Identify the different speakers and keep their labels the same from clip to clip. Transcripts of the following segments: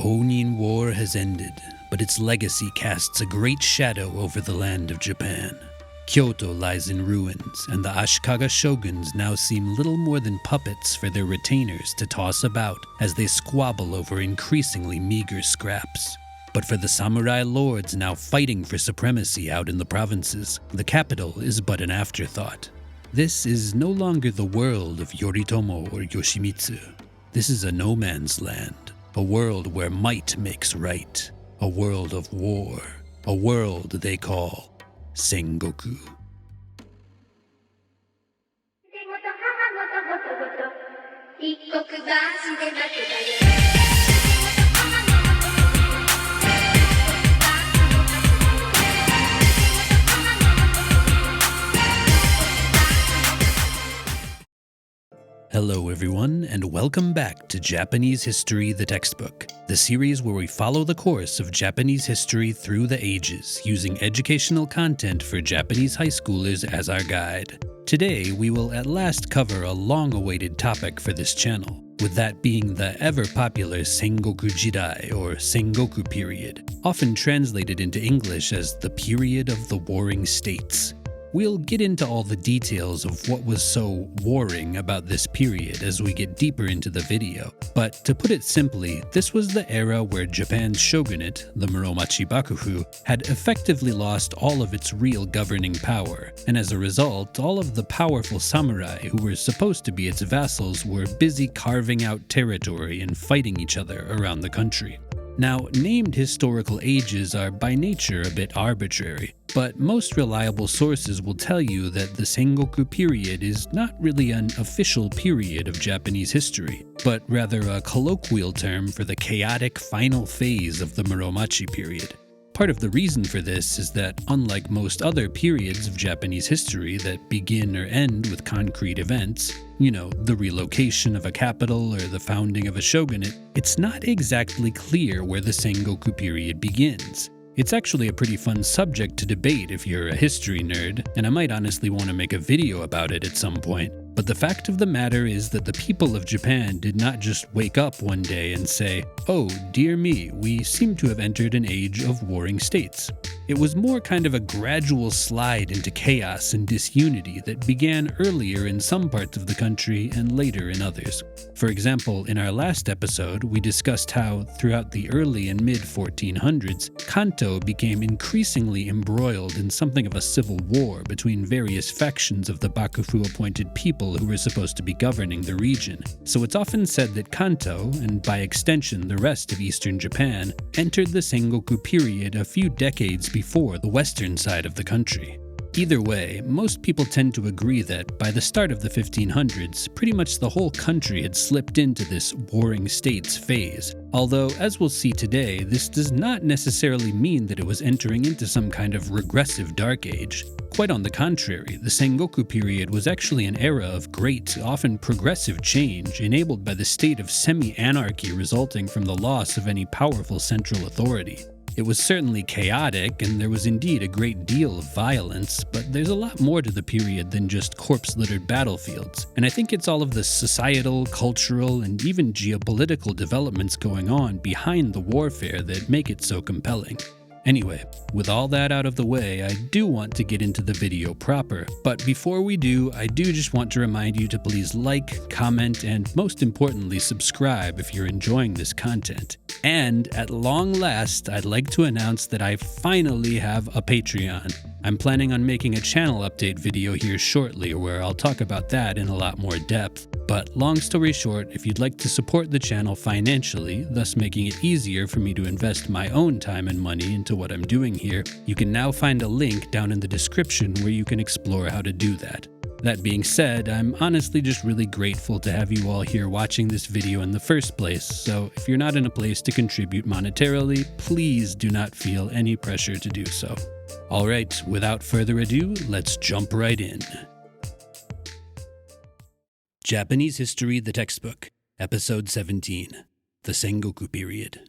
Speaker 1: Honin War has ended, but its legacy casts a great shadow over the land of Japan. Kyoto lies in ruins, and the Ashikaga shoguns now seem little more than puppets for their retainers to toss about as they squabble over increasingly meager scraps. But for the samurai lords now fighting for supremacy out in the provinces, the capital is but an afterthought. This is no longer the world of Yoritomo or Yoshimitsu. This is a no man's land, a world where might makes right, a world of war, a world they call Sengoku. Hello everyone, and welcome back to Japanese History the Textbook, the series where we follow the course of Japanese history through the ages, using educational content for Japanese high schoolers as our guide. Today, we will at last cover a long-awaited topic for this channel, with that being the ever-popular Sengoku Jidai, or Sengoku Period, often translated into English as the period of the warring states. We'll get into all the details of what was so warring about this period as we get deeper into the video, but to put it simply, this was the era where Japan's shogunate, the Muromachi Bakufu, had effectively lost all of its real governing power, and as a result, all of the powerful samurai who were supposed to be its vassals were busy carving out territory and fighting each other around the country. Now, named historical ages are by nature a bit arbitrary, but most reliable sources will tell you that the Sengoku period is not really an official period of Japanese history, but rather a colloquial term for the chaotic final phase of the Muromachi period. Part of the reason for this is that, unlike most other periods of Japanese history that begin or end with concrete events, the relocation of a capital or the founding of a shogunate, it's not exactly clear where the Sengoku period begins. It's actually a pretty fun subject to debate if you're a history nerd, and I might honestly want to make a video about it at some point. But the fact of the matter is that the people of Japan did not just wake up one day and say, "Oh, dear me, we seem to have entered an age of warring states." It was more kind of a gradual slide into chaos and disunity that began earlier in some parts of the country and later in others. For example, in our last episode, we discussed how, throughout the early and mid-1400s, Kanto became increasingly embroiled in something of a civil war between various factions of the Bakufu-appointed people who were supposed to be governing the region. So it's often said that Kanto, and by extension the rest of eastern Japan, entered the Sengoku period a few decades before the western side of the country. Either way, most people tend to agree that by the start of the 1500s, pretty much the whole country had slipped into this warring states phase. Although, as we'll see today, this does not necessarily mean that it was entering into some kind of regressive dark age. Quite on the contrary, the Sengoku period was actually an era of great, often progressive change, enabled by the state of semi-anarchy resulting from the loss of any powerful central authority. It was certainly chaotic, and there was indeed a great deal of violence, but there's a lot more to the period than just corpse-littered battlefields, and I think it's all of the societal, cultural, and even geopolitical developments going on behind the warfare that make it so compelling. Anyway, with all that out of the way, I do want to get into the video proper, but before we do, I do just want to remind you to please like, comment, and most importantly, subscribe if you're enjoying this content. And at long last, I'd like to announce that I finally have a Patreon. I'm planning on making a channel update video here shortly where I'll talk about that in a lot more depth. But long story short, if you'd like to support the channel financially, thus making it easier for me to invest my own time and money into what I'm doing here, you can now find a link down in the description where you can explore how to do that. That being said, I'm honestly just really grateful to have you all here watching this video in the first place, so if you're not in a place to contribute monetarily, please do not feel any pressure to do so. Alright, without further ado, let's jump right in. Japanese History the Textbook, Episode 17, The Sengoku Period.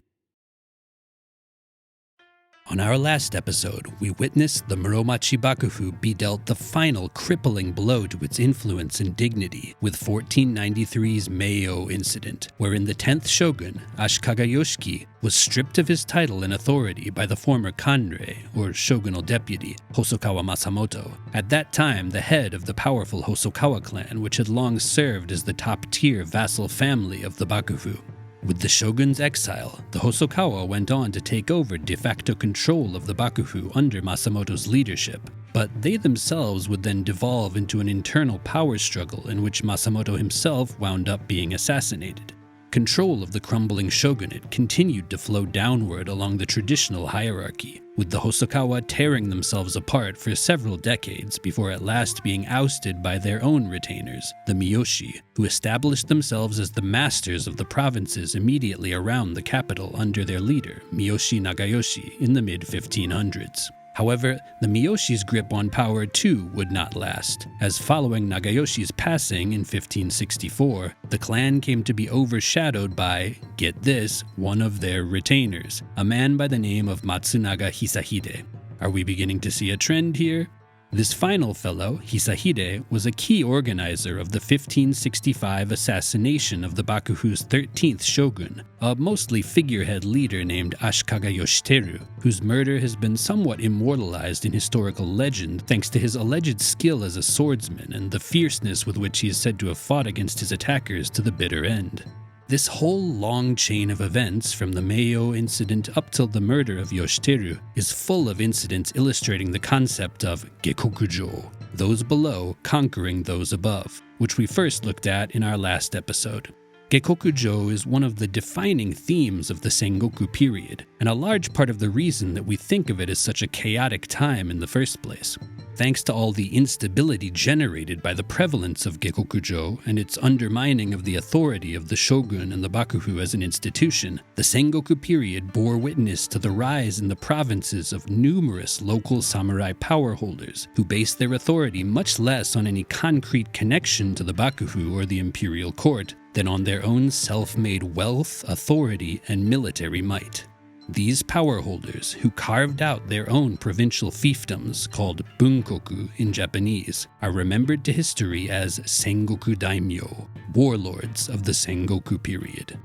Speaker 1: On our last episode, we witnessed the Muromachi Bakufu be dealt the final crippling blow to its influence and dignity with 1493's Meio incident, wherein the 10th shogun, Ashikaga Yoshiki, was stripped of his title and authority by the former Kanrei, or shogunal deputy, Hosokawa Masamoto, at that time the head of the powerful Hosokawa clan, which had long served as the top-tier vassal family of the Bakufu. With the shogun's exile, the Hosokawa went on to take over de facto control of the Bakufu under Masamoto's leadership, but they themselves would then devolve into an internal power struggle in which Masamoto himself wound up being assassinated. Control of the crumbling shogunate continued to flow downward along the traditional hierarchy, with the Hosokawa tearing themselves apart for several decades before at last being ousted by their own retainers, the Miyoshi, who established themselves as the masters of the provinces immediately around the capital under their leader, Miyoshi Nagayoshi, in the mid-1500s. However, the Miyoshi's grip on power too would not last, as following Nagayoshi's passing in 1564, the clan came to be overshadowed by, get this, one of their retainers, a man by the name of Matsunaga Hisahide. Are we beginning to see a trend here? This final fellow, Hisahide, was a key organizer of the 1565 assassination of the Bakufu's 13th shogun, a mostly figurehead leader named Ashikaga Yoshiteru, whose murder has been somewhat immortalized in historical legend thanks to his alleged skill as a swordsman and the fierceness with which he is said to have fought against his attackers to the bitter end. This whole long chain of events, from the Meio incident up till the murder of Yoshiteru, is full of incidents illustrating the concept of Gekokujo, those below conquering those above, which we first looked at in our last episode. Gekokujo is one of the defining themes of the Sengoku period, and a large part of the reason that we think of it as such a chaotic time in the first place. Thanks to all the instability generated by the prevalence of Gekokujo and its undermining of the authority of the shogun and the Bakufu as an institution, the Sengoku period bore witness to the rise in the provinces of numerous local samurai power holders who based their authority much less on any concrete connection to the Bakufu or the imperial court than on their own self-made wealth, authority, and military might. These power holders, who carved out their own provincial fiefdoms, called bunkoku in Japanese, are remembered to history as Sengoku Daimyo, warlords of the Sengoku period.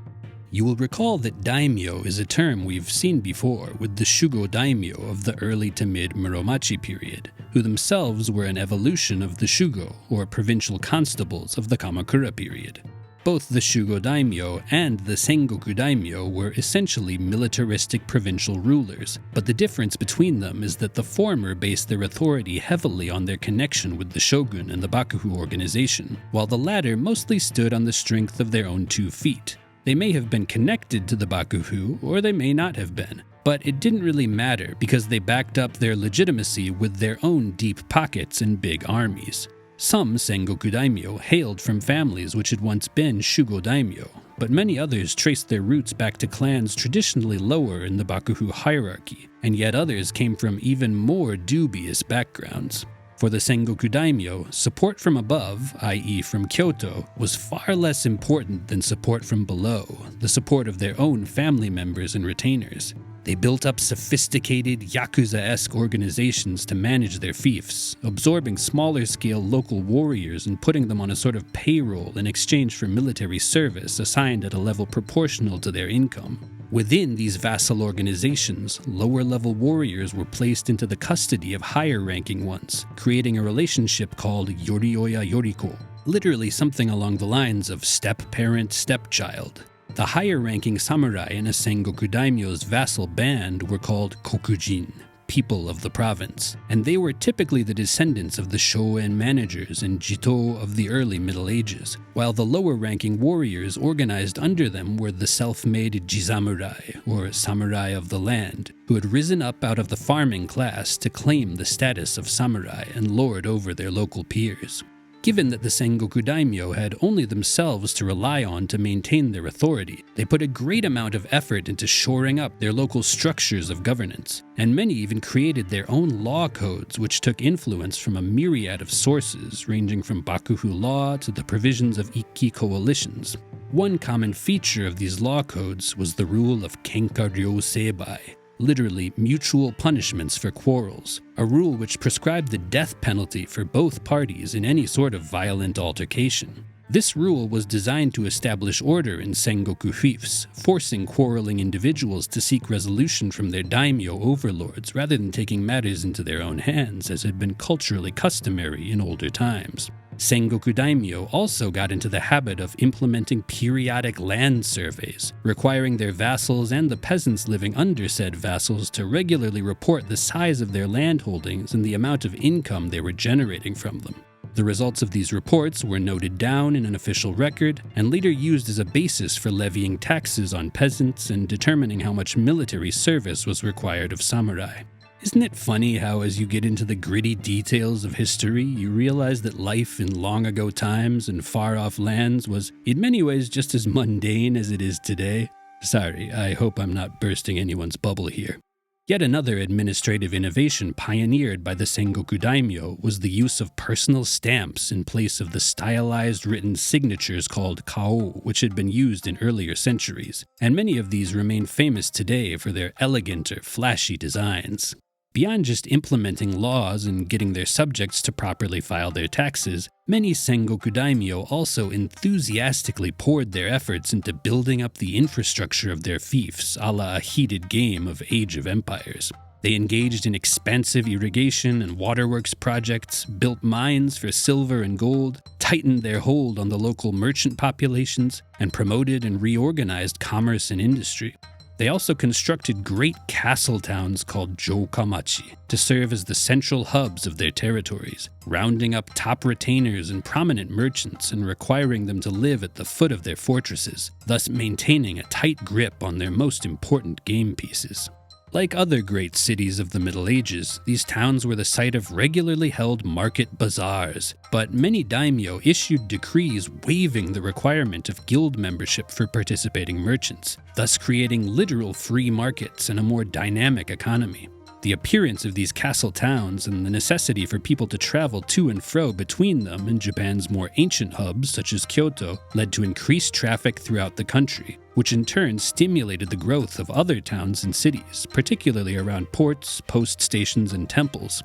Speaker 1: You will recall that daimyo is a term we've seen before with the Shugo daimyo of the early to mid Muromachi period, who themselves were an evolution of the Shugo, or provincial constables of the Kamakura period. Both the Shugo Daimyo and the Sengoku Daimyo were essentially militaristic provincial rulers, but the difference between them is that the former based their authority heavily on their connection with the shogun and the Bakufu organization, while the latter mostly stood on the strength of their own 2 feet. They may have been connected to the Bakufu, or they may not have been, but it didn't really matter because they backed up their legitimacy with their own deep pockets and big armies. Some Sengoku Daimyo hailed from families which had once been Shugo Daimyo, but many others traced their roots back to clans traditionally lower in the Bakufu hierarchy, and yet others came from even more dubious backgrounds. For the Sengoku Daimyo, support from above, i.e. from Kyoto, was far less important than support from below, the support of their own family members and retainers. They built up sophisticated, Yakuza-esque organizations to manage their fiefs, absorbing smaller-scale local warriors and putting them on a sort of payroll in exchange for military service assigned at a level proportional to their income. Within these vassal organizations, lower-level warriors were placed into the custody of higher-ranking ones, creating a relationship called Yorioya Yoriko, literally something along the lines of step-parent, stepchild. The higher-ranking samurai in a Sengoku Daimyo's vassal band were called kokujin, people of the province, and they were typically the descendants of the shoen managers and jito of the early Middle Ages, while the lower-ranking warriors organized under them were the self-made jisamurai, or samurai of the land, who had risen up out of the farming class to claim the status of samurai and lord over their local peers. Given that the Sengoku Daimyo had only themselves to rely on to maintain their authority, they put a great amount of effort into shoring up their local structures of governance, and many even created their own law codes which took influence from a myriad of sources ranging from Bakufu law to the provisions of Ikki coalitions. One common feature of these law codes was the rule of Kenka Ryo Seibai, literally mutual punishments for quarrels, a rule which prescribed the death penalty for both parties in any sort of violent altercation. This rule was designed to establish order in Sengoku fiefs, forcing quarreling individuals to seek resolution from their daimyo overlords rather than taking matters into their own hands, as had been culturally customary in older times. Sengoku Daimyo also got into the habit of implementing periodic land surveys, requiring their vassals and the peasants living under said vassals to regularly report the size of their land holdings and the amount of income they were generating from them. The results of these reports were noted down in an official record and later used as a basis for levying taxes on peasants and determining how much military service was required of samurai. Isn't it funny how as you get into the gritty details of history, you realize that life in long ago times and far-off lands was in many ways just as mundane as it is today? Sorry, I hope I'm not bursting anyone's bubble here. Yet another administrative innovation pioneered by the Sengoku Daimyo was the use of personal stamps in place of the stylized written signatures called kao, which had been used in earlier centuries, and many of these remain famous today for their elegant or flashy designs. Beyond just implementing laws and getting their subjects to properly file their taxes, many Sengoku Daimyo also enthusiastically poured their efforts into building up the infrastructure of their fiefs, a la a heated game of Age of Empires. They engaged in expansive irrigation and waterworks projects, built mines for silver and gold, tightened their hold on the local merchant populations, and promoted and reorganized commerce and industry. They also constructed great castle towns called Joukamachi to serve as the central hubs of their territories, rounding up top retainers and prominent merchants and requiring them to live at the foot of their fortresses, thus maintaining a tight grip on their most important game pieces. Like other great cities of the Middle Ages, these towns were the site of regularly held market bazaars, but many daimyo issued decrees waiving the requirement of guild membership for participating merchants, thus creating literal free markets and a more dynamic economy. The appearance of these castle towns and the necessity for people to travel to and fro between them in Japan's more ancient hubs, such as Kyoto, led to increased traffic throughout the country, which in turn stimulated the growth of other towns and cities, particularly around ports, post stations, and temples.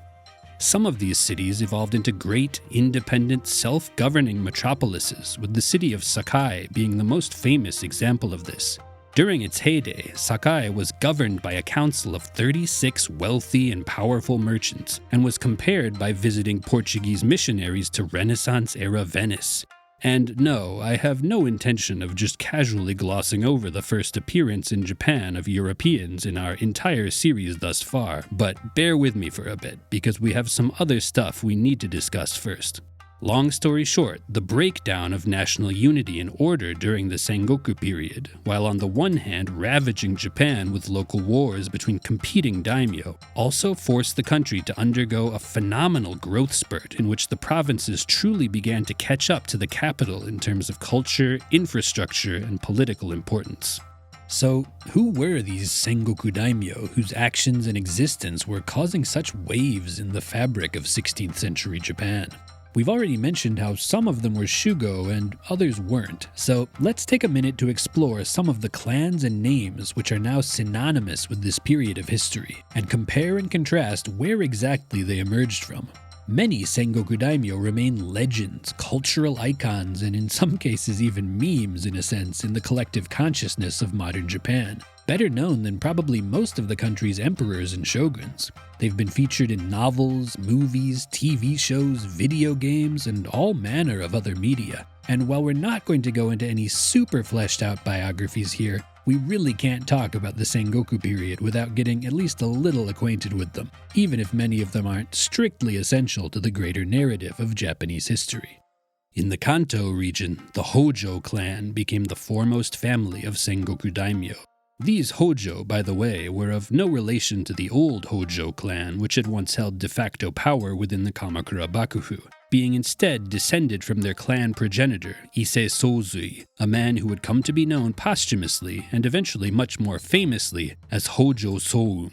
Speaker 1: Some of these cities evolved into great, independent, self-governing metropolises, with the city of Sakai being the most famous example of this. During its heyday, Sakai was governed by a council of 36 wealthy and powerful merchants, and was compared by visiting Portuguese missionaries to Renaissance-era Venice. And no, I have no intention of just casually glossing over the first appearance in Japan of Europeans in our entire series thus far, but bear with me for a bit, because we have some other stuff we need to discuss first. Long story short, the breakdown of national unity and order during the Sengoku period, while on the one hand ravaging Japan with local wars between competing daimyo, also forced the country to undergo a phenomenal growth spurt in which the provinces truly began to catch up to the capital in terms of culture, infrastructure, and political importance. So, who were these Sengoku Daimyo whose actions and existence were causing such waves in the fabric of 16th century Japan? We've already mentioned how some of them were shugo and others weren't, so let's take a minute to explore some of the clans and names which are now synonymous with this period of history, and compare and contrast where exactly they emerged from. Many Sengoku Daimyo remain legends, cultural icons, and in some cases even memes in a sense in the collective consciousness of modern Japan. Better known than probably most of the country's emperors and shoguns. They've been featured in novels, movies, TV shows, video games, and all manner of other media. And while we're not going to go into any super fleshed out biographies here, we really can't talk about the Sengoku period without getting at least a little acquainted with them, even if many of them aren't strictly essential to the greater narrative of Japanese history. In the Kanto region, the Hojo clan became the foremost family of Sengoku Daimyo. These Hojo, by the way, were of no relation to the old Hojo clan, which had once held de facto power within the Kamakura Bakufu, being instead descended from their clan progenitor, Ise Sozui, a man who would come to be known posthumously and eventually much more famously as Hojo Soun.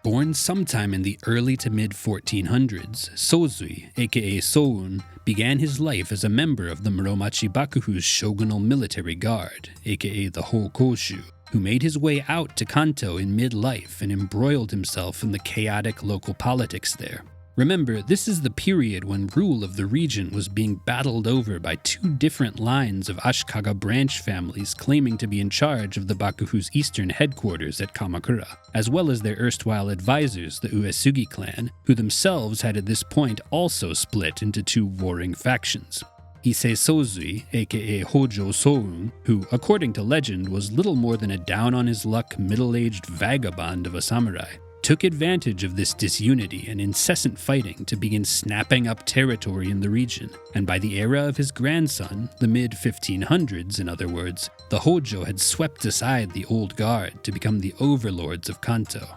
Speaker 1: Born sometime in the early to mid-1400s, Sozui, aka Soun, began his life as a member of the Muromachi Bakufu's shogunal military guard, aka the Hokoshu, who made his way out to Kanto in midlife and embroiled himself in the chaotic local politics there. Remember, this is the period when rule of the region was being battled over by two different lines of Ashikaga branch families claiming to be in charge of the Bakufu's eastern headquarters at Kamakura, as well as their erstwhile advisors, the Uesugi clan, who themselves had at this point also split into two warring factions. Ise Sozui, aka Hojo Soun, who, according to legend, was little more than a down-on-his-luck middle-aged vagabond of a samurai, took advantage of this disunity and incessant fighting to begin snapping up territory in the region, and by the era of his grandson, the mid-1500s in other words, the Hojo had swept aside the old guard to become the overlords of Kanto.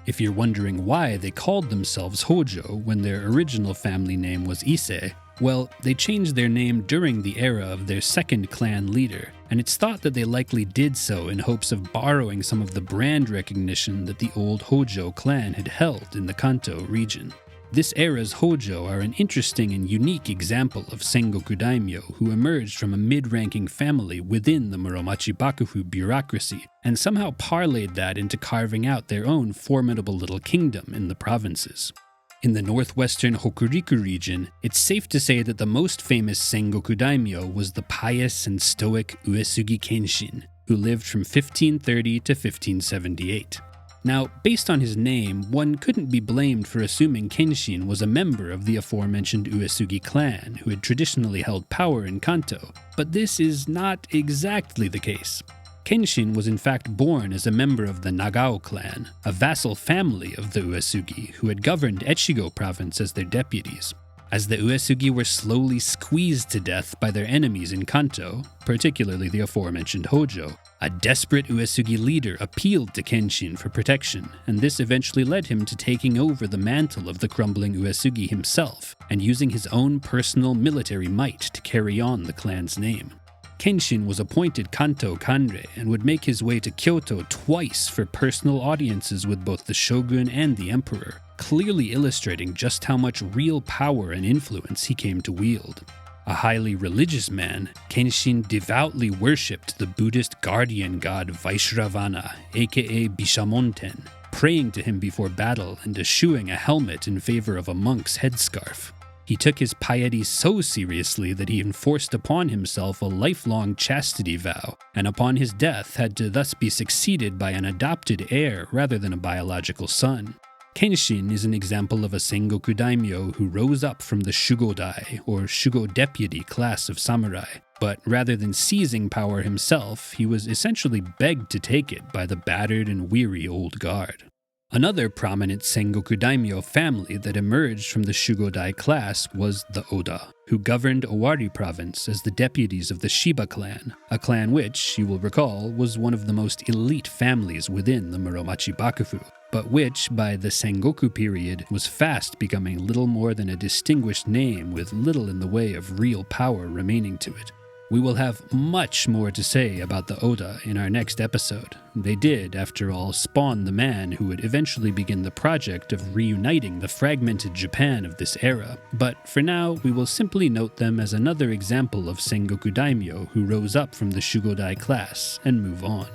Speaker 1: If you're wondering why they called themselves Hojo when their original family name was Ise, well, they changed their name during the era of their second clan leader, and it's thought that they likely did so in hopes of borrowing some of the brand recognition that the old Hojo clan had held in the Kanto region. This era's Hojo are an interesting and unique example of Sengoku Daimyo who emerged from a mid-ranking family within the Muromachi Bakufu bureaucracy, and somehow parlayed that into carving out their own formidable little kingdom in the provinces. In the northwestern Hokuriku region, it's safe to say that the most famous Sengoku Daimyo was the pious and stoic Uesugi Kenshin, who lived from 1530 to 1578. Now, based on his name, one couldn't be blamed for assuming Kenshin was a member of the aforementioned Uesugi clan, who had traditionally held power in Kanto, but this is not exactly the case. Kenshin was in fact born as a member of the Nagao clan, a vassal family of the Uesugi who had governed Echigo province as their deputies. As the Uesugi were slowly squeezed to death by their enemies in Kanto, particularly the aforementioned Hojo, a desperate Uesugi leader appealed to Kenshin for protection, and this eventually led him to taking over the mantle of the crumbling Uesugi himself, and using his own personal military might to carry on the clan's name. Kenshin was appointed Kanto Kanrei and would make his way to Kyoto twice for personal audiences with both the shogun and the emperor, clearly illustrating just how much real power and influence he came to wield. A highly religious man, Kenshin devoutly worshipped the Buddhist guardian god Vaishravana, aka Bishamonten, praying to him before battle and eschewing a helmet in favor of a monk's headscarf. He took his piety so seriously that he enforced upon himself a lifelong chastity vow, and upon his death had to thus be succeeded by an adopted heir rather than a biological son. Kenshin is an example of a Sengoku Daimyo who rose up from the Shugodai, or Shugo deputy class of samurai, but rather than seizing power himself, he was essentially begged to take it by the battered and weary old guard. Another prominent Sengoku Daimyo family that emerged from the Shugodai class was the Oda, who governed Owari province as the deputies of the Shiba clan, a clan which, you will recall, was one of the most elite families within the Muromachi Bakufu, but which, by the Sengoku period, was fast becoming little more than a distinguished name with little in the way of real power remaining to it. We will have much more to say about the Oda in our next episode. They did, after all, spawn the man who would eventually begin the project of reuniting the fragmented Japan of this era, but for now we will simply note them as another example of Sengoku Daimyo who rose up from the Shugodai class and move on.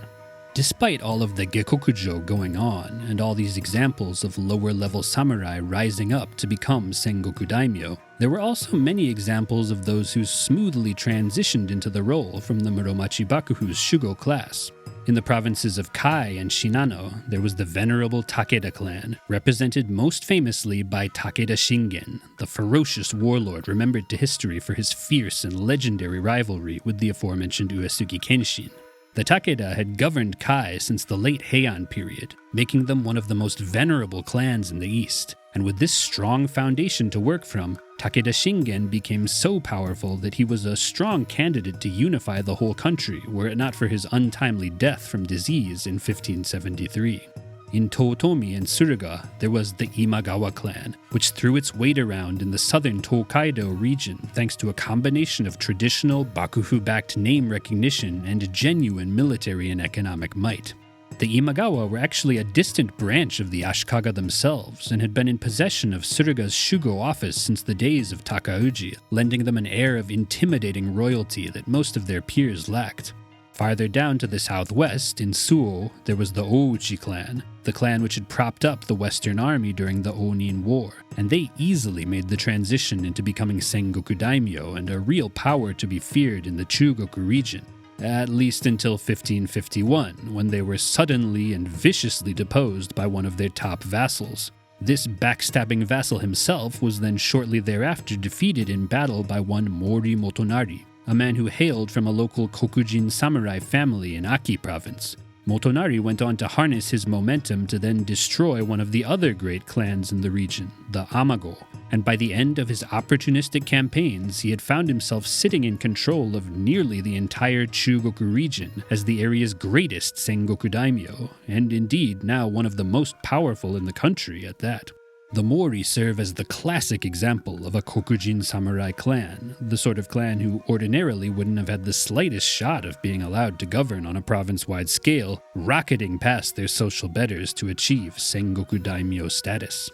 Speaker 1: Despite all of the Gekokujo going on, and all these examples of lower-level samurai rising up to become Sengoku Daimyo, there were also many examples of those who smoothly transitioned into the role from the Muromachi Bakufu's Shugo class. In the provinces of Kai and Shinano, there was the venerable Takeda clan, represented most famously by Takeda Shingen, the ferocious warlord remembered to history for his fierce and legendary rivalry with the aforementioned Uesugi Kenshin. The Takeda had governed Kai since the late Heian period, making them one of the most venerable clans in the east, and with this strong foundation to work from, Takeda Shingen became so powerful that he was a strong candidate to unify the whole country were it not for his untimely death from disease in 1573. In Totomi and Suruga, there was the Imagawa clan, which threw its weight around in the southern Tokaido region thanks to a combination of traditional Bakufu-backed name recognition and genuine military and economic might. The Imagawa were actually a distant branch of the Ashikaga themselves and had been in possession of Suruga's Shugo office since the days of Takauji, lending them an air of intimidating royalty that most of their peers lacked. Farther down to the southwest, in Suo, there was the Ouchi clan, the clan which had propped up the Western army during the Onin War, and they easily made the transition into becoming Sengoku Daimyo and a real power to be feared in the Chugoku region, at least until 1551, when they were suddenly and viciously deposed by one of their top vassals. This backstabbing vassal himself was then shortly thereafter defeated in battle by one Mori Motonari, a man who hailed from a local Kokujin samurai family in Aki province. Motonari went on to harness his momentum to then destroy one of the other great clans in the region, the Amago, and by the end of his opportunistic campaigns, he had found himself sitting in control of nearly the entire Chugoku region as the area's greatest Sengoku Daimyo, and indeed now one of the most powerful in the country at that. The Mori serve as the classic example of a Kokujin samurai clan, the sort of clan who ordinarily wouldn't have had the slightest shot of being allowed to govern on a province-wide scale, rocketing past their social betters to achieve Sengoku Daimyo status.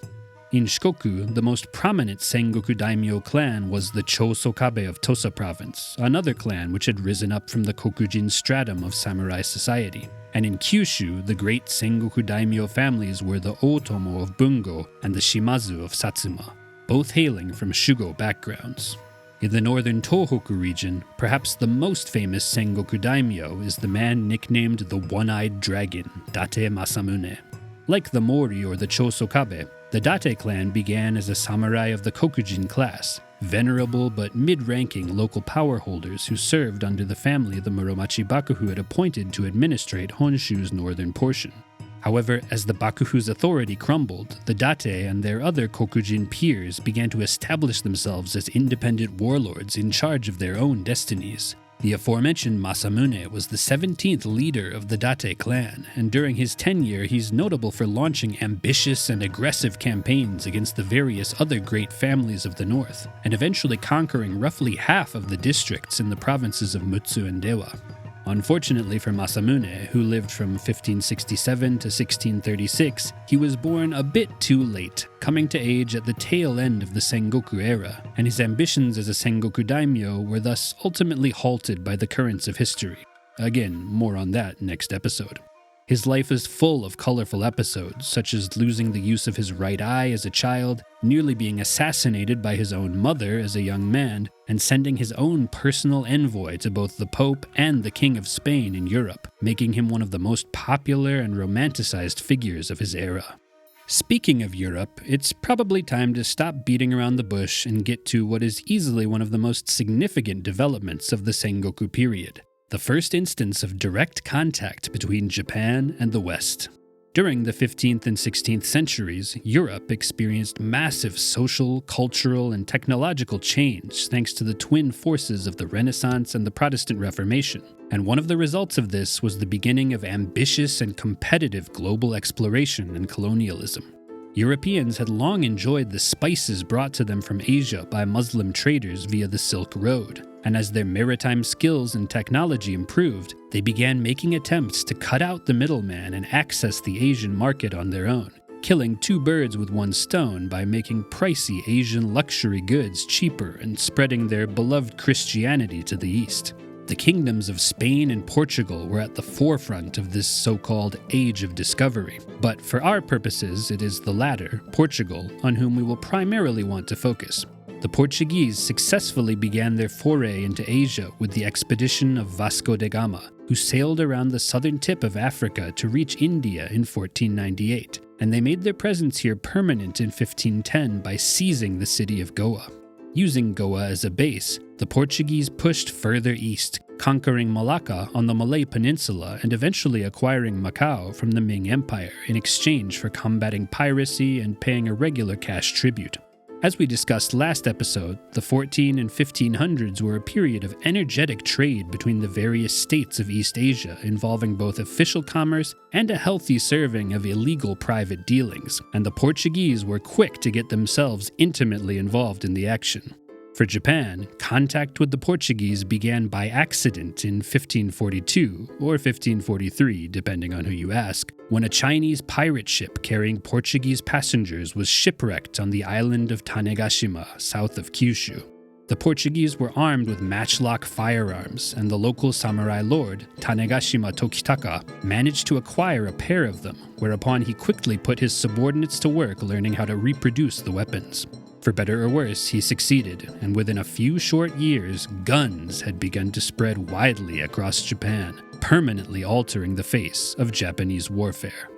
Speaker 1: In Shikoku, the most prominent Sengoku Daimyo clan was the Chosokabe of Tosa province, another clan which had risen up from the Kokujin stratum of samurai society. And in Kyushu, the great Sengoku Daimyo families were the Otomo of Bungo and the Shimazu of Satsuma, both hailing from Shugo backgrounds. In the northern Tohoku region, perhaps the most famous Sengoku Daimyo is the man nicknamed the One-Eyed Dragon, Date Masamune. Like the Mori or the Chosokabe, the Date clan began as a samurai of the Kokujin class, venerable but mid-ranking local power holders who served under the family the Muromachi Bakufu had appointed to administrate Honshu's northern portion. However, as the Bakufu's authority crumbled, the Date and their other Kokujin peers began to establish themselves as independent warlords in charge of their own destinies. The aforementioned Masamune was the 17th leader of the Date clan, and during his tenure he's notable for launching ambitious and aggressive campaigns against the various other great families of the north, and eventually conquering roughly half of the districts in the provinces of Mutsu and Dewa. Unfortunately for Masamune, who lived from 1567 to 1636, he was born a bit too late, coming to age at the tail end of the Sengoku era, and his ambitions as a Sengoku daimyo were thus ultimately halted by the currents of history. Again, more on that next episode. His life is full of colorful episodes, such as losing the use of his right eye as a child, nearly being assassinated by his own mother as a young man, and sending his own personal envoy to both the Pope and the King of Spain in Europe, making him one of the most popular and romanticized figures of his era. Speaking of Europe, it's probably time to stop beating around the bush and get to what is easily one of the most significant developments of the Sengoku period. The first instance of direct contact between Japan and the West. During the 15th and 16th centuries, Europe experienced massive social, cultural, and technological change thanks to the twin forces of the Renaissance and the Protestant Reformation, and one of the results of this was the beginning of ambitious and competitive global exploration and colonialism. Europeans had long enjoyed the spices brought to them from Asia by Muslim traders via the Silk Road, and as their maritime skills and technology improved, they began making attempts to cut out the middleman and access the Asian market on their own, killing two birds with one stone by making pricey Asian luxury goods cheaper and spreading their beloved Christianity to the east. The kingdoms of Spain and Portugal were at the forefront of this so-called Age of Discovery, but for our purposes it is the latter, Portugal, on whom we will primarily want to focus. The Portuguese successfully began their foray into Asia with the expedition of Vasco da Gama, who sailed around the southern tip of Africa to reach India in 1498, and they made their presence here permanent in 1510 by seizing the city of Goa. Using Goa as a base, the Portuguese pushed further east, conquering Malacca on the Malay Peninsula and eventually acquiring Macau from the Ming Empire in exchange for combating piracy and paying a regular cash tribute. As we discussed last episode, the 14 and 1500s were a period of energetic trade between the various states of East Asia, involving both official commerce and a healthy serving of illegal private dealings, and the Portuguese were quick to get themselves intimately involved in the action. For Japan, contact with the Portuguese began by accident in 1542 or 1543, depending on who you ask, when a Chinese pirate ship carrying Portuguese passengers was shipwrecked on the island of Tanegashima, south of Kyushu. The Portuguese were armed with matchlock firearms, and the local samurai lord, Tanegashima Tokitaka, managed to acquire a pair of them, whereupon he quickly put his subordinates to work learning how to reproduce the weapons. For better or worse, he succeeded, and within a few short years, guns had begun to spread widely across Japan, permanently altering the face of Japanese warfare.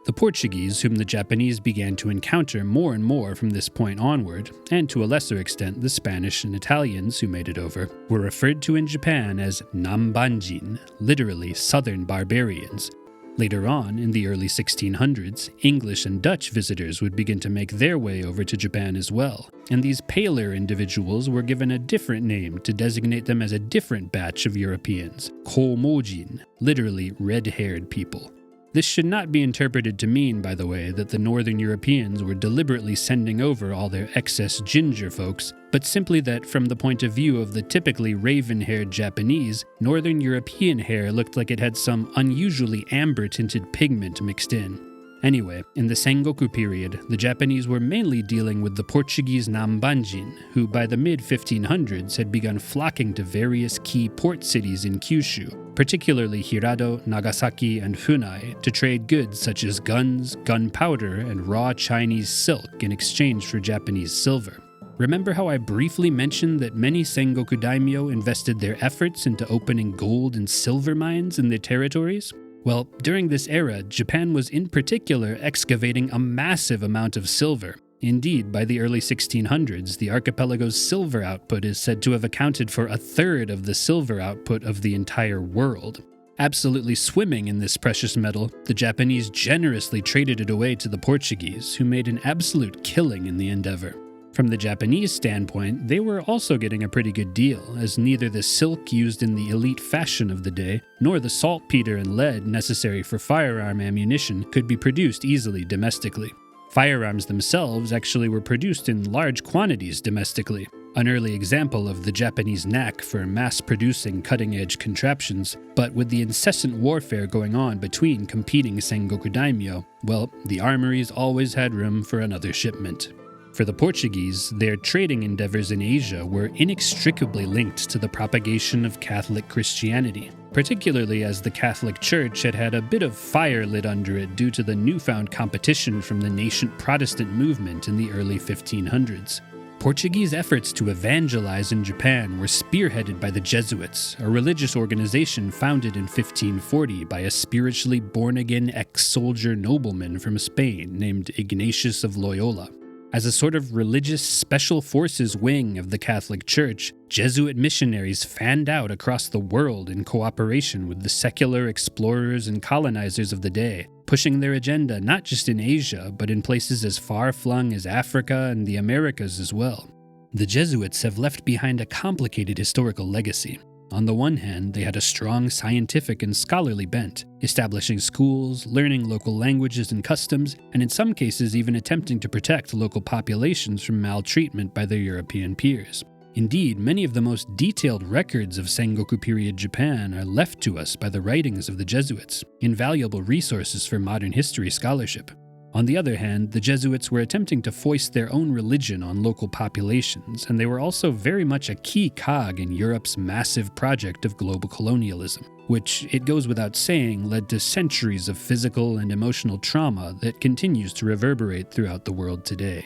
Speaker 1: The Portuguese, whom the Japanese began to encounter more and more from this point onward, and to a lesser extent the Spanish and Italians who made it over, were referred to in Japan as Nambanjin, literally southern barbarians. Later on, in the early 1600s, English and Dutch visitors would begin to make their way over to Japan as well, and these paler individuals were given a different name to designate them as a different batch of Europeans, Komojin, literally red-haired people. This should not be interpreted to mean, by the way, that the Northern Europeans were deliberately sending over all their excess ginger folks, but simply that from the point of view of the typically raven-haired Japanese, Northern European hair looked like it had some unusually amber-tinted pigment mixed in. Anyway, in the Sengoku period, the Japanese were mainly dealing with the Portuguese Nambanjin, who by the mid-1500s had begun flocking to various key port cities in Kyushu, particularly Hirado, Nagasaki, and Funai, to trade goods such as guns, gunpowder, and raw Chinese silk in exchange for Japanese silver. Remember how I briefly mentioned that many Sengoku Daimyo invested their efforts into opening gold and silver mines in their territories? Well, during this era, Japan was in particular excavating a massive amount of silver. Indeed, by the early 1600s, the archipelago's silver output is said to have accounted for a third of the silver output of the entire world. Absolutely swimming in this precious metal, the Japanese generously traded it away to the Portuguese, who made an absolute killing in the endeavor. From the Japanese standpoint, they were also getting a pretty good deal, as neither the silk used in the elite fashion of the day, nor the saltpeter and lead necessary for firearm ammunition could be produced easily domestically. Firearms themselves actually were produced in large quantities domestically, an early example of the Japanese knack for mass-producing cutting-edge contraptions, but with the incessant warfare going on between competing Sengoku Daimyo, well, the armories always had room for another shipment. For the Portuguese, their trading endeavors in Asia were inextricably linked to the propagation of Catholic Christianity, particularly as the Catholic Church had had a bit of fire lit under it due to the newfound competition from the nascent Protestant movement in the early 1500s. Portuguese efforts to evangelize in Japan were spearheaded by the Jesuits, a religious organization founded in 1540 by a spiritually born-again ex-soldier nobleman from Spain named Ignatius of Loyola. As a sort of religious special forces wing of the Catholic Church, Jesuit missionaries fanned out across the world in cooperation with the secular explorers and colonizers of the day, pushing their agenda not just in Asia, but in places as far-flung as Africa and the Americas as well. The Jesuits have left behind a complicated historical legacy. On the one hand, they had a strong scientific and scholarly bent, establishing schools, learning local languages and customs, and in some cases even attempting to protect local populations from maltreatment by their European peers. Indeed, many of the most detailed records of Sengoku period Japan are left to us by the writings of the Jesuits, invaluable resources for modern history scholarship. On the other hand, the Jesuits were attempting to foist their own religion on local populations, and they were also very much a key cog in Europe's massive project of global colonialism, which, it goes without saying, led to centuries of physical and emotional trauma that continues to reverberate throughout the world today.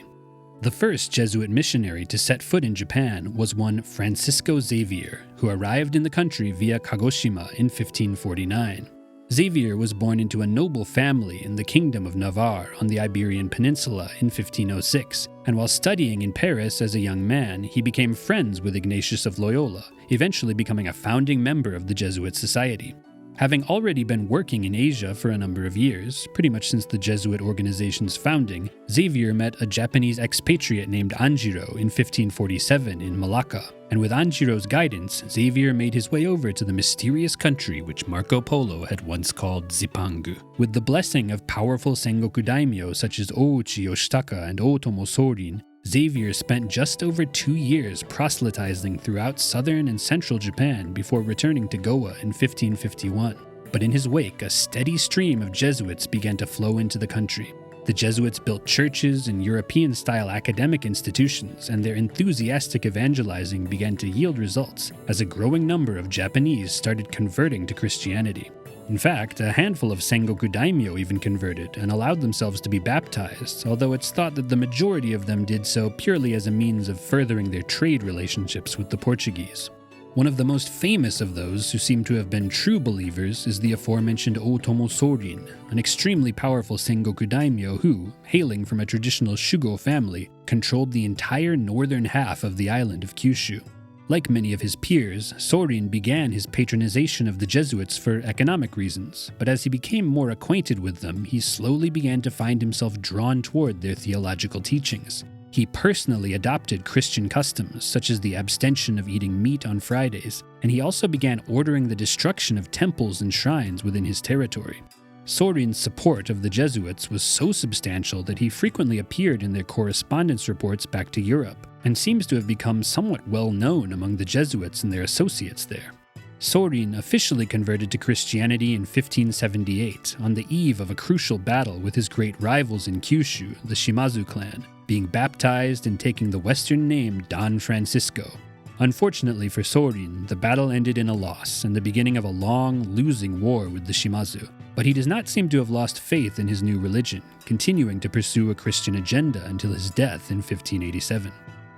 Speaker 1: The first Jesuit missionary to set foot in Japan was one Francisco Xavier, who arrived in the country via Kagoshima in 1549. Xavier was born into a noble family in the Kingdom of Navarre on the Iberian Peninsula in 1506, and while studying in Paris as a young man, he became friends with Ignatius of Loyola, eventually becoming a founding member of the Jesuit Society. Having already been working in Asia for a number of years, pretty much since the Jesuit organization's founding, Xavier met a Japanese expatriate named Anjiro in 1547 in Malacca, and with Anjiro's guidance, Xavier made his way over to the mysterious country which Marco Polo had once called Zipangu. With the blessing of powerful Sengoku Daimyo such as Ouchi Yoshitaka and Otomo Sorin, Xavier spent just over 2 years proselytizing throughout southern and central Japan before returning to Goa in 1551. But in his wake, a steady stream of Jesuits began to flow into the country. The Jesuits built churches and European-style academic institutions, and their enthusiastic evangelizing began to yield results as a growing number of Japanese started converting to Christianity. In fact, a handful of Sengoku Daimyo even converted and allowed themselves to be baptized, although it's thought that the majority of them did so purely as a means of furthering their trade relationships with the Portuguese. One of the most famous of those who seem to have been true believers is the aforementioned Otomo Sorin, an extremely powerful Sengoku Daimyo who, hailing from a traditional Shugo family, controlled the entire northern half of the island of Kyushu. Like many of his peers, Sorin began his patronization of the Jesuits for economic reasons, but as he became more acquainted with them, he slowly began to find himself drawn toward their theological teachings. He personally adopted Christian customs, such as the abstention of eating meat on Fridays, and he also began ordering the destruction of temples and shrines within his territory. Sorin's support of the Jesuits was so substantial that he frequently appeared in their correspondence reports back to Europe, and seems to have become somewhat well known among the Jesuits and their associates there. Sorin officially converted to Christianity in 1578, on the eve of a crucial battle with his great rivals in Kyushu, the Shimazu clan, being baptized and taking the Western name Don Francisco. Unfortunately for Sorin, the battle ended in a loss and the beginning of a long, losing war with the Shimazu. But he does not seem to have lost faith in his new religion, continuing to pursue a Christian agenda until his death in 1587.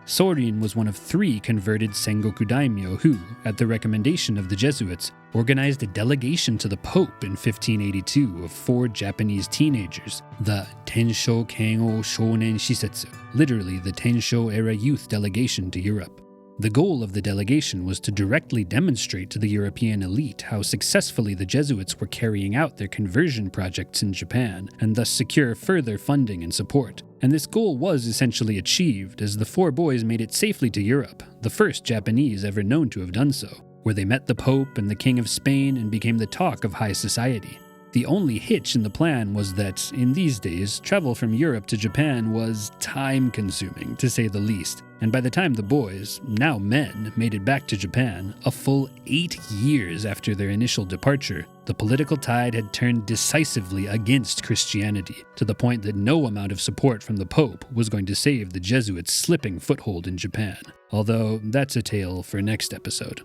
Speaker 1: Sorin was one of 3 converted Sengoku Daimyo who, at the recommendation of the Jesuits, organized a delegation to the Pope in 1582 of 4 Japanese teenagers, the Tensho Kengo Shounen Shisetsu, literally the Tensho-era youth delegation to Europe. The goal of the delegation was to directly demonstrate to the European elite how successfully the Jesuits were carrying out their conversion projects in Japan, and thus secure further funding and support. And this goal was essentially achieved, as the 4 boys made it safely to Europe, the first Japanese ever known to have done so, where they met the Pope and the King of Spain and became the talk of high society. The only hitch in the plan was that, in these days, travel from Europe to Japan was time-consuming, to say the least, and by the time the boys, now men, made it back to Japan, a full 8 years after their initial departure, the political tide had turned decisively against Christianity, to the point that no amount of support from the Pope was going to save the Jesuits' slipping foothold in Japan, although that's a tale for next episode.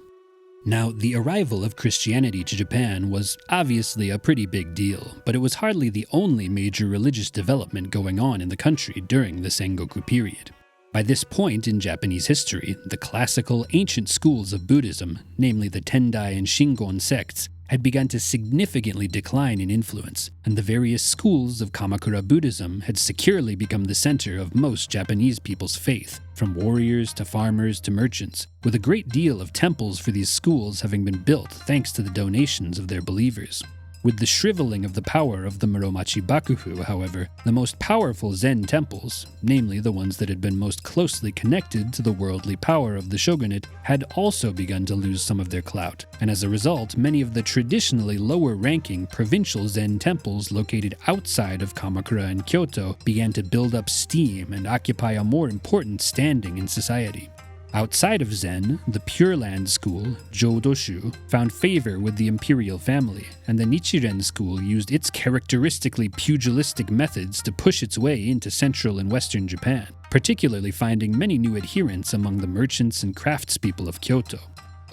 Speaker 1: Now, the arrival of Christianity to Japan was obviously a pretty big deal, but it was hardly the only major religious development going on in the country during the Sengoku period. By this point in Japanese history, the classical ancient schools of Buddhism, namely the Tendai and Shingon sects, had begun to significantly decline in influence, and the various schools of Kamakura Buddhism had securely become the center of most Japanese people's faith, from warriors to farmers to merchants, with a great deal of temples for these schools having been built thanks to the donations of their believers. With the shriveling of the power of the Muromachi Bakufu, however, the most powerful Zen temples, namely the ones that had been most closely connected to the worldly power of the shogunate, had also begun to lose some of their clout, and as a result, many of the traditionally lower-ranking provincial Zen temples located outside of Kamakura and Kyoto began to build up steam and occupy a more important standing in society. Outside of Zen, the Pure Land school, Jōdoshu, found favor with the imperial family, and the Nichiren school used its characteristically pugilistic methods to push its way into central and western Japan, particularly finding many new adherents among the merchants and craftspeople of Kyoto.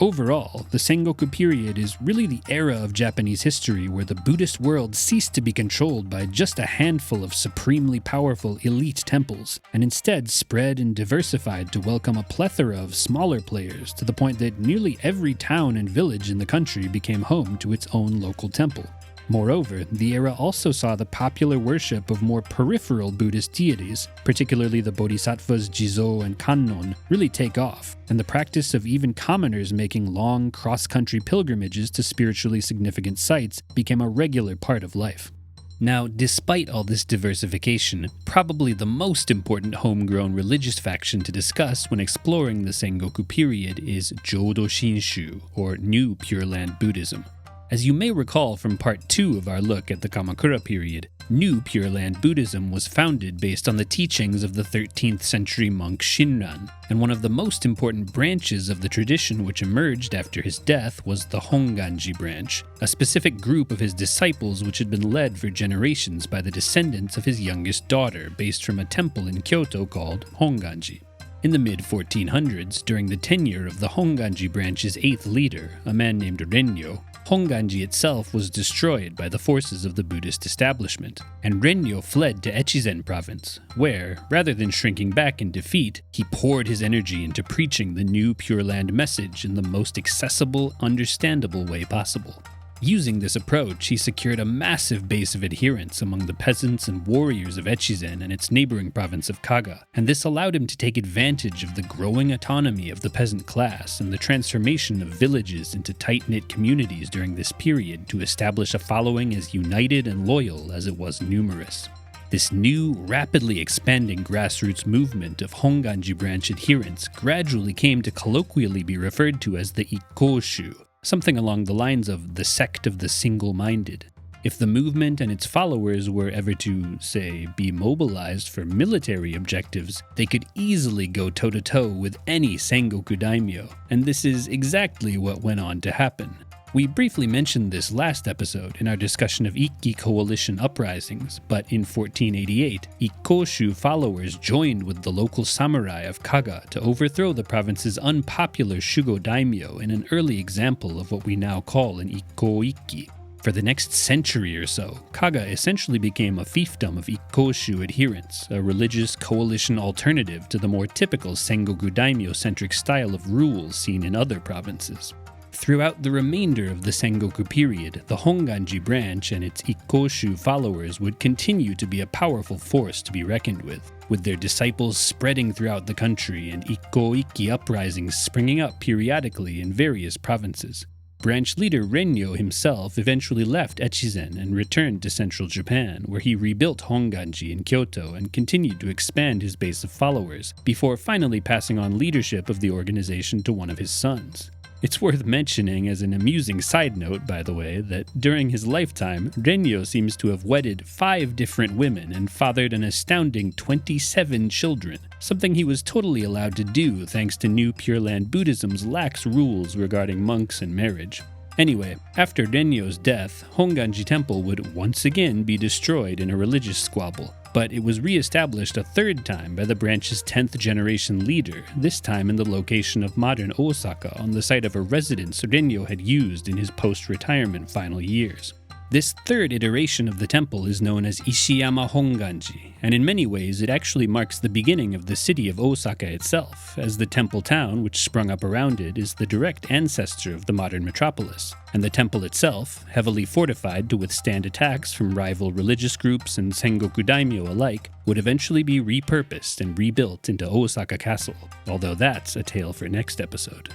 Speaker 1: Overall, the Sengoku period is really the era of Japanese history where the Buddhist world ceased to be controlled by just a handful of supremely powerful elite temples, and instead spread and diversified to welcome a plethora of smaller players to the point that nearly every town and village in the country became home to its own local temple. Moreover, the era also saw the popular worship of more peripheral Buddhist deities, particularly the bodhisattvas Jizo and Kannon, really take off, and the practice of even commoners making long cross-country pilgrimages to spiritually significant sites became a regular part of life. Now, despite all this diversification, probably the most important homegrown religious faction to discuss when exploring the Sengoku period is Jodo Shinshu, or New Pure Land Buddhism. As you may recall from part 2 of our look at the Kamakura period, New Pure Land Buddhism was founded based on the teachings of the 13th century monk Shinran, and one of the most important branches of the tradition which emerged after his death was the Honganji branch, a specific group of his disciples which had been led for generations by the descendants of his youngest daughter, based from a temple in Kyoto called Honganji. In the mid-1400s, during the tenure of the Honganji branch's 8th leader, a man named Rennyo, Honganji itself was destroyed by the forces of the Buddhist establishment, and Rennyo fled to Echizen province, where, rather than shrinking back in defeat, he poured his energy into preaching the new Pure Land message in the most accessible, understandable way possible. Using this approach, he secured a massive base of adherents among the peasants and warriors of Echizen and its neighboring province of Kaga, and this allowed him to take advantage of the growing autonomy of the peasant class and the transformation of villages into tight-knit communities during this period to establish a following as united and loyal as it was numerous. This new, rapidly expanding grassroots movement of Honganji branch adherents gradually came to colloquially be referred to as the Ikkoshu, something along the lines of the sect of the single-minded. If the movement and its followers were ever to, say, be mobilized for military objectives, they could easily go toe-to-toe with any Sengoku Daimyo, and this is exactly what went on to happen. We briefly mentioned this last episode in our discussion of Ikki coalition uprisings, but in 1488, Ikkoshu followers joined with the local samurai of Kaga to overthrow the province's unpopular Shugo daimyo in an early example of what we now call an Ikko-Ikki. For the next century or so, Kaga essentially became a fiefdom of Ikkoshu adherents, a religious coalition alternative to the more typical Sengoku Daimyo-centric style of rule seen in other provinces. Throughout the remainder of the Sengoku period, the Honganji branch and its Ikkoshu followers would continue to be a powerful force to be reckoned with their disciples spreading throughout the country and Ikko-Ikki uprisings springing up periodically in various provinces. Branch leader Rennyo himself eventually left Echizen and returned to central Japan, where he rebuilt Honganji in Kyoto and continued to expand his base of followers, before finally passing on leadership of the organization to one of his sons. It's worth mentioning as an amusing side note, by the way, that during his lifetime, Rennyo seems to have wedded 5 different women and fathered an astounding 27 children, something he was totally allowed to do thanks to New Pure Land Buddhism's lax rules regarding monks and marriage. Anyway, after Rennyo's death, Honganji Temple would once again be destroyed in a religious squabble, but it was re-established a 3rd time by the branch's 10th generation leader, this time in the location of modern Osaka on the site of a residence Rennyo had used in his post-retirement final years. This 3rd iteration of the temple is known as Ishiyama Honganji, and in many ways it actually marks the beginning of the city of Osaka itself, as the temple town, which sprung up around it, is the direct ancestor of the modern metropolis, and the temple itself, heavily fortified to withstand attacks from rival religious groups and Sengoku Daimyo alike, would eventually be repurposed and rebuilt into Osaka Castle, although that's a tale for next episode.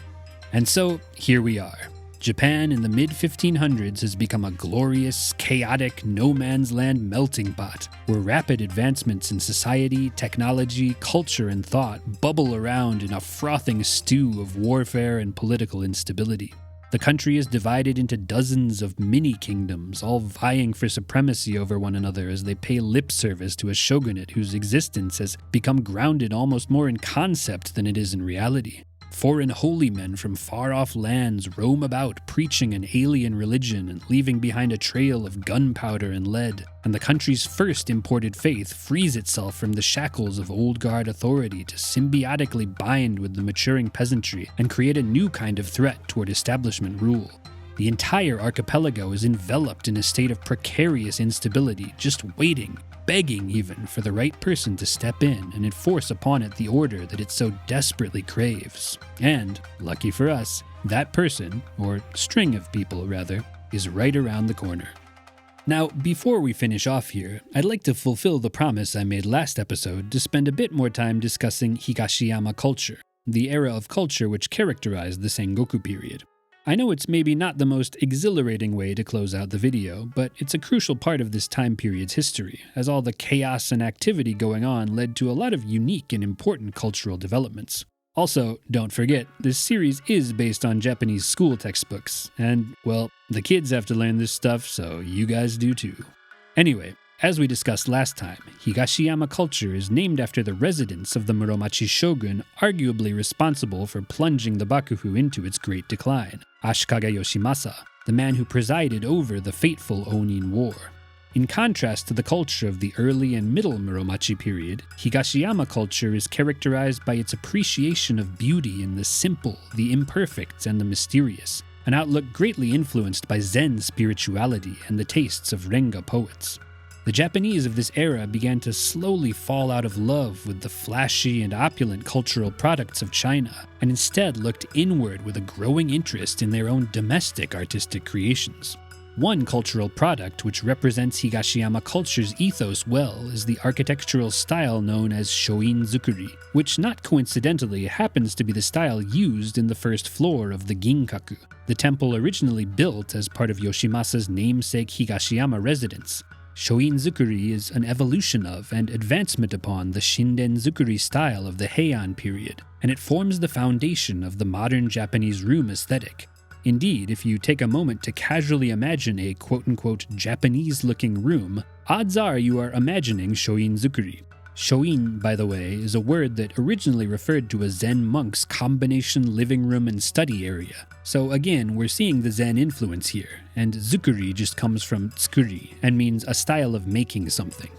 Speaker 1: And so, here we are. Japan in the mid-1500s has become a glorious, chaotic, no-man's-land melting pot, where rapid advancements in society, technology, culture, and thought bubble around in a frothing stew of warfare and political instability. The country is divided into dozens of mini-kingdoms, all vying for supremacy over one another as they pay lip service to a shogunate whose existence has become grounded almost more in concept than it is in reality. Foreign holy men from far-off lands roam about preaching an alien religion and leaving behind a trail of gunpowder and lead, and the country's first imported faith frees itself from the shackles of old guard authority to symbiotically bind with the maturing peasantry and create a new kind of threat toward establishment rule. The entire archipelago is enveloped in a state of precarious instability, just waiting, begging even, for the right person to step in and enforce upon it the order that it so desperately craves. And, lucky for us, that person, or string of people rather, is right around the corner. Now, before we finish off here, I'd like to fulfill the promise I made last episode to spend a bit more time discussing Higashiyama culture, the era of culture which characterized the Sengoku period. I know it's maybe not the most exhilarating way to close out the video, but it's a crucial part of this time period's history, as all the chaos and activity going on led to a lot of unique and important cultural developments. Also, don't forget, this series is based on Japanese school textbooks, and, well, the kids have to learn this stuff, so you guys do too. Anyway, as we discussed last time, Higashiyama culture is named after the residents of the Muromachi shogun arguably responsible for plunging the Bakufu into its great decline, Ashikaga Yoshimasa, the man who presided over the fateful Onin War. In contrast to the culture of the early and middle Muromachi period, Higashiyama culture is characterized by its appreciation of beauty in the simple, the imperfect, and the mysterious, an outlook greatly influenced by Zen spirituality and the tastes of Renga poets. The Japanese of this era began to slowly fall out of love with the flashy and opulent cultural products of China, and instead looked inward with a growing interest in their own domestic artistic creations. One cultural product which represents Higashiyama culture's ethos well is the architectural style known as shoin-zukuri, which not coincidentally happens to be the style used in the first floor of the Ginkaku, the temple originally built as part of Yoshimasa's namesake Higashiyama residence. Shoin-zukuri is an evolution of and advancement upon the shinden-zukuri style of the Heian period, and it forms the foundation of the modern Japanese room aesthetic. Indeed, if you take a moment to casually imagine a quote-unquote Japanese-looking room, odds are you are imagining shoin-zukuri. Shoin, by the way, is a word that originally referred to a Zen monk's combination living room and study area. So again, we're seeing the Zen influence here, and zukuri just comes from tsukuri and means a style of making something.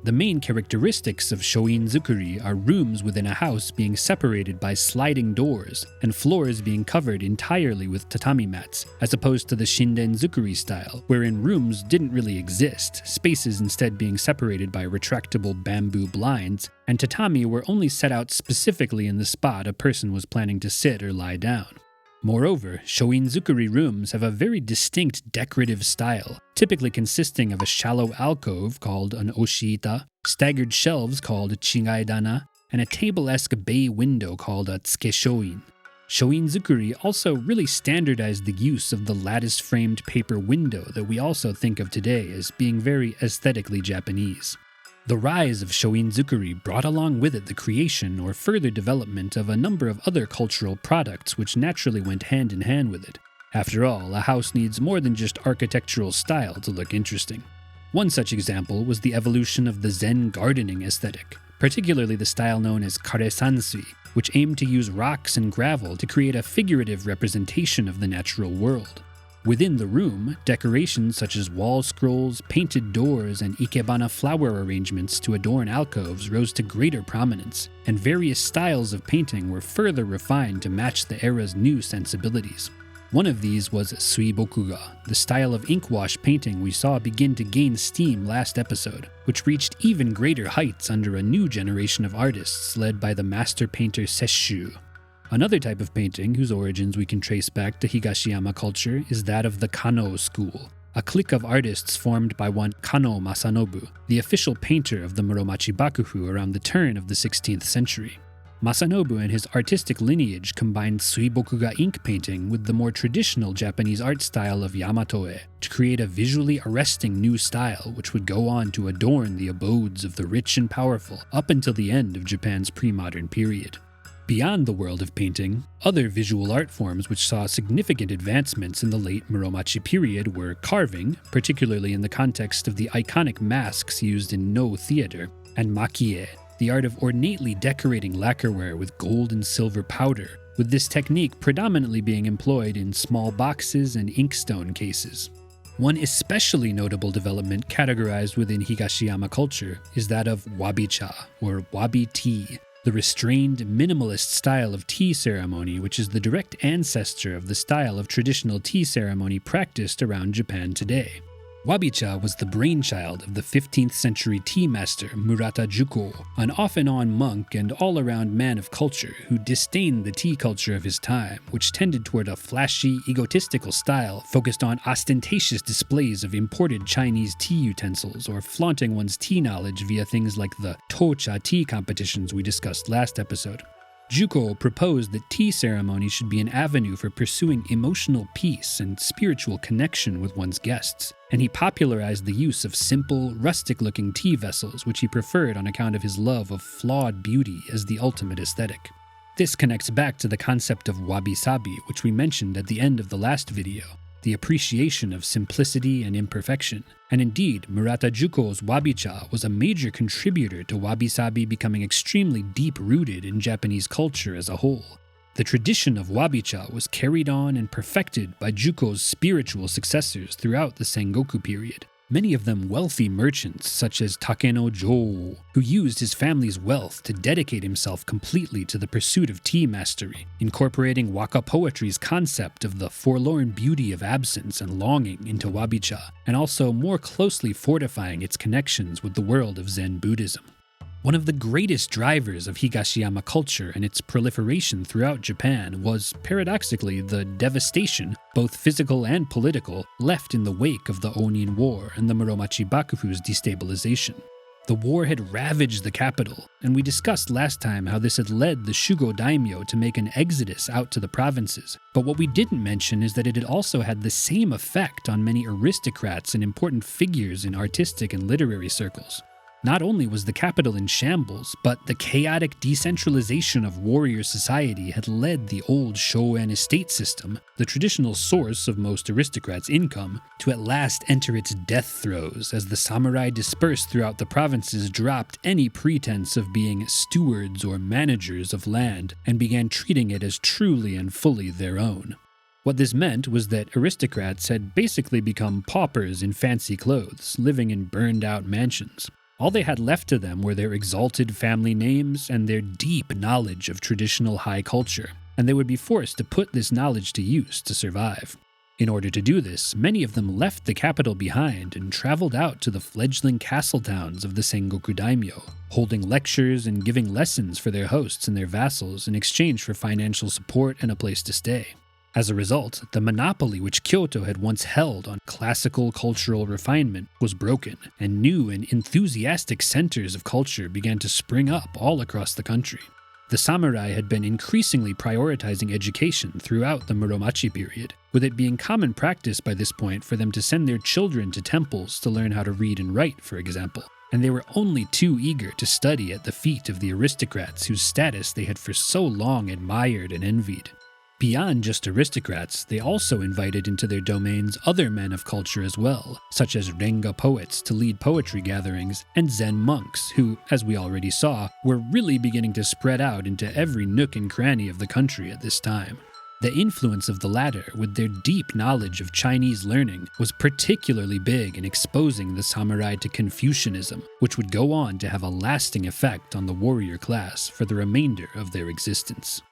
Speaker 1: The main characteristics of shoin-zukuri are rooms within a house being separated by sliding doors, and floors being covered entirely with tatami mats, as opposed to the shinden-zukuri style, wherein rooms didn't really exist, spaces instead being separated by retractable bamboo blinds, and tatami were only set out specifically in the spot a person was planning to sit or lie down. Moreover, shoin-zukuri rooms have a very distinct decorative style, typically consisting of a shallow alcove called an oshiita, staggered shelves called a chigaidana, and a table-esque bay window called a tsukeshoin. Shoin-zukuri also really standardized the use of the lattice-framed paper window that we also think of today as being very aesthetically Japanese. The rise of shoin-zukuri brought along with it the creation or further development of a number of other cultural products which naturally went hand in hand with it. After all, a house needs more than just architectural style to look interesting. One such example was the evolution of the Zen gardening aesthetic, particularly the style known as kare-sansui, which aimed to use rocks and gravel to create a figurative representation of the natural world. Within the room, decorations such as wall scrolls, painted doors, and ikebana flower arrangements to adorn alcoves rose to greater prominence, and various styles of painting were further refined to match the era's new sensibilities. One of these was suibokuga, the style of inkwash painting we saw begin to gain steam last episode, which reached even greater heights under a new generation of artists led by the master painter Sesshu. Another type of painting whose origins we can trace back to Higashiyama culture is that of the Kano school, a clique of artists formed by one Kano Masanobu, the official painter of the Muromachi Bakufu around the turn of the 16th century. Masanobu and his artistic lineage combined suibokuga ink painting with the more traditional Japanese art style of Yamato-e to create a visually arresting new style which would go on to adorn the abodes of the rich and powerful up until the end of Japan's pre-modern period. Beyond the world of painting, other visual art forms which saw significant advancements in the late Muromachi period were carving, particularly in the context of the iconic masks used in No theater, and makie, the art of ornately decorating lacquerware with gold and silver powder, with this technique predominantly being employed in small boxes and inkstone cases. One especially notable development categorized within Higashiyama culture is that of wabi-cha, or wabi tea, the restrained, minimalist style of tea ceremony which is the direct ancestor of the style of traditional tea ceremony practiced around Japan today. Wabi-cha was the brainchild of the 15th century tea master Murata Juko, an off-and-on monk and all-around man of culture who disdained the tea culture of his time, which tended toward a flashy, egotistical style focused on ostentatious displays of imported Chinese tea utensils or flaunting one's tea knowledge via things like the tocha tea competitions we discussed last episode. Juko proposed that tea ceremony should be an avenue for pursuing emotional peace and spiritual connection with one's guests, and he popularized the use of simple, rustic-looking tea vessels which he preferred on account of his love of flawed beauty as the ultimate aesthetic. This connects back to the concept of wabi-sabi, which we mentioned at the end of the last video, the appreciation of simplicity and imperfection. And indeed, Murata Juko's wabi-cha was a major contributor to wabi-sabi becoming extremely deep-rooted in Japanese culture as a whole. The tradition of wabi-cha was carried on and perfected by Juko's spiritual successors throughout the Sengoku period. Many of them wealthy merchants such as Takeno Jou, who used his family's wealth to dedicate himself completely to the pursuit of tea mastery, incorporating waka poetry's concept of the forlorn beauty of absence and longing into wabi-cha, and also more closely fortifying its connections with the world of Zen Buddhism. One of the greatest drivers of Higashiyama culture and its proliferation throughout Japan was, paradoxically, the devastation, both physical and political, left in the wake of the Onin War and the Muromachi Bakufu's destabilization. The war had ravaged the capital, and we discussed last time how this had led the Sengoku Daimyo to make an exodus out to the provinces. But what we didn't mention is that it had also had the same effect on many aristocrats and important figures in artistic and literary circles. Not only was the capital in shambles, but the chaotic decentralization of warrior society had led the old Shoen estate system, the traditional source of most aristocrats' income, to at last enter its death throes as the samurai dispersed throughout the provinces dropped any pretense of being stewards or managers of land and began treating it as truly and fully their own. What this meant was that aristocrats had basically become paupers in fancy clothes, living in burned-out mansions. All they had left to them were their exalted family names and their deep knowledge of traditional high culture, and they would be forced to put this knowledge to use to survive. In order to do this, many of them left the capital behind and traveled out to the fledgling castle towns of the Sengoku Daimyo, holding lectures and giving lessons for their hosts and their vassals in exchange for financial support and a place to stay. As a result, the monopoly which Kyoto had once held on classical cultural refinement was broken, and new and enthusiastic centers of culture began to spring up all across the country. The samurai had been increasingly prioritizing education throughout the Muromachi period, with it being common practice by this point for them to send their children to temples to learn how to read and write, for example. And they were only too eager to study at the feet of the aristocrats whose status they had for so long admired and envied. Beyond just aristocrats, they also invited into their domains other men of culture as well, such as Renga poets to lead poetry gatherings, and Zen monks who, as we already saw, were really beginning to spread out into every nook and cranny of the country at this time. The influence of the latter, with their deep knowledge of Chinese learning, was particularly big in exposing the samurai to Confucianism, which would go on to have a lasting effect on the warrior class for the remainder of their existence.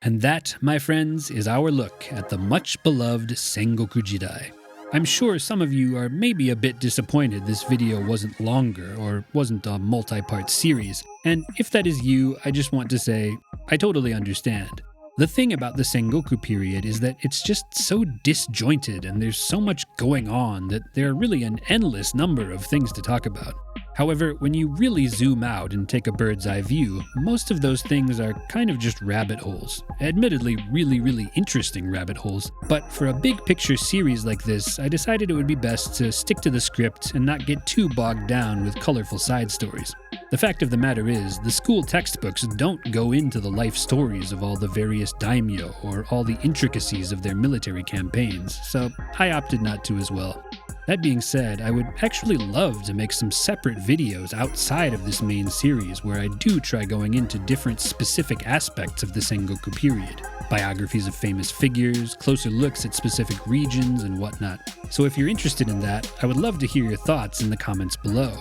Speaker 1: And that, my friends, is our look at the much-beloved Sengoku Jidai. I'm sure some of you are maybe a bit disappointed this video wasn't longer or wasn't a multi-part series, and if that is you, I just want to say, I totally understand. The thing about the Sengoku period is that it's just so disjointed and there's so much going on that there are really an endless number of things to talk about. However, when you really zoom out and take a bird's eye view, most of those things are kind of just rabbit holes. Admittedly, really interesting rabbit holes, but for a big picture series like this, I decided it would be best to stick to the script and not get too bogged down with colorful side stories. The fact of the matter is, the school textbooks don't go into the life stories of all the various daimyo or all the intricacies of their military campaigns, so I opted not to as well. That being said, I would actually love to make some separate videos outside of this main series where I do try going into different specific aspects of the Sengoku period. Biographies of famous figures, closer looks at specific regions, and whatnot. So if you're interested in that, I would love to hear your thoughts in the comments below.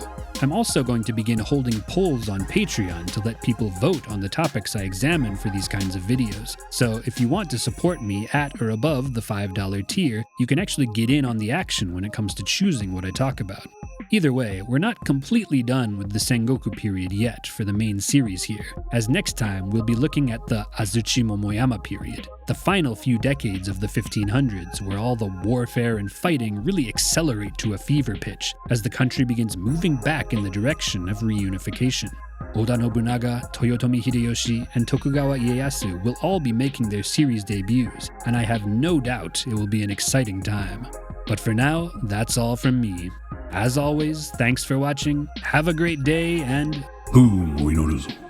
Speaker 1: I'm also going to begin holding polls on Patreon to let people vote on the topics I examine for these kinds of videos. So if you want to support me at or above the $5 tier, you can actually get in on the action when it comes to choosing what I talk about. Either way, we're not completely done with the Sengoku period yet for the main series here, as next time we'll be looking at the Azuchi Momoyama period, the final few decades of the 1500s where all the warfare and fighting really accelerate to a fever pitch as the country begins moving back in the direction of reunification. Oda Nobunaga, Toyotomi Hideyoshi, and Tokugawa Ieyasu will all be making their series debuts, and I have no doubt it will be an exciting time. But for now, that's all from me. As always, thanks for watching, have a great day, and... 不運を祈るぞ。